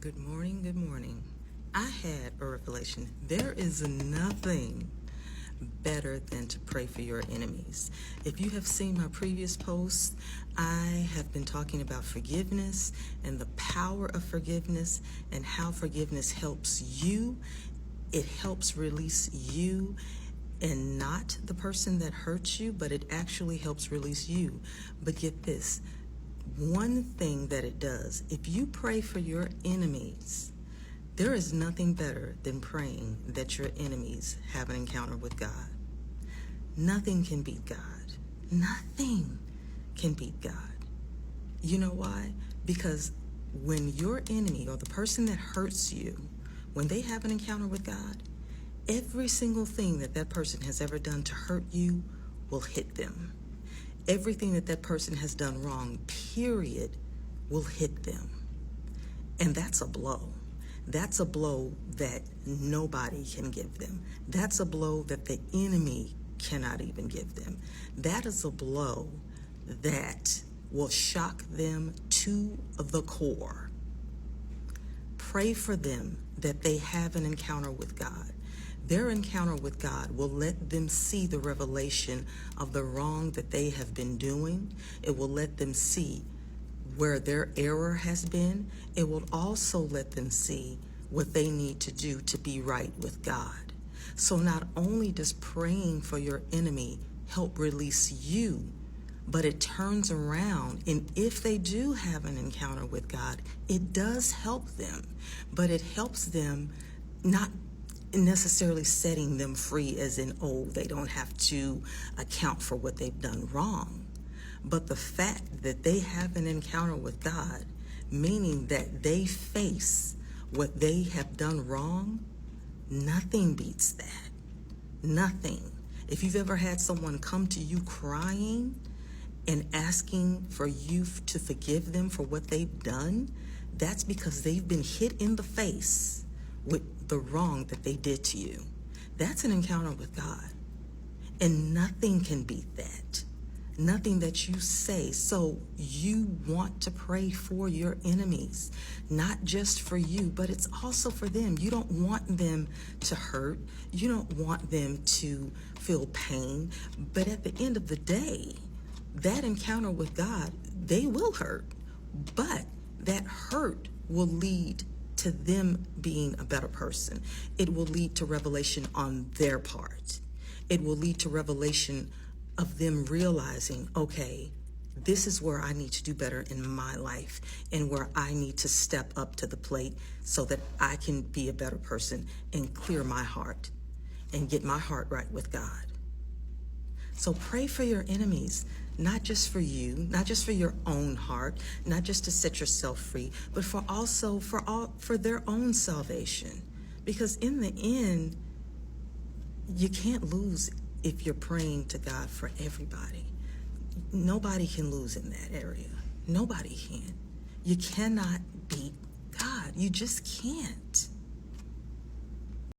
Good morning, good morning. I had a revelation. There is nothing better than to pray for your enemies. If you have seen my previous posts, I have been talking about forgiveness and the power of forgiveness and how forgiveness helps you. It helps release you and not the person that hurts you, but it actually helps release you. But get this, one thing that it does, if you pray for your enemies, there is nothing better than praying that your enemies have an encounter with God. Nothing can beat God. Nothing can beat God. You know why? Because when your enemy or the person that hurts you, when they have an encounter with God, every single thing that that person has ever done to hurt you will hit them. Everything that that person has done wrong, period, will hit them. And that's a blow. That's a blow that nobody can give them. That's a blow that the enemy cannot even give them. That is a blow that will shock them to the core. Pray for them that they have an encounter with God. Their encounter with God will let them see the revelation of the wrong that they have been doing. It will let them see where their error has been. It will also let them see what they need to do to be right with God. So not only does praying for your enemy help release you, but it turns around, and if they do have an encounter with God, it does help them. But it helps them not necessarily setting them free as in, oh, they don't have to account for what they've done wrong. But the fact that they have an encounter with God, meaning that they face what they have done wrong, nothing beats that. Nothing. If you've ever had someone come to you crying and asking for you to forgive them for what they've done, that's because they've been hit in the face with the wrong that they did to you. That's an encounter with God. And nothing can beat that. Nothing that you say. So you want to pray for your enemies, not just for you, but it's also for them. You don't want them to hurt. You don't want them to feel pain. But at the end of the day, that encounter with God, they will hurt. But that hurt will lead to them being a better person. It will lead to revelation on their part. It will lead to revelation of them realizing, okay, this is where I need to do better in my life and where I need to step up to the plate so that I can be a better person and clear my heart and get my heart right with God. So pray for your enemies, not just for you, not just for your own heart, not just to set yourself free, but for also for their own salvation. Because in the end, you can't lose if you're praying to God for everybody. Nobody can lose in that area. Nobody can. You cannot beat God. You just can't.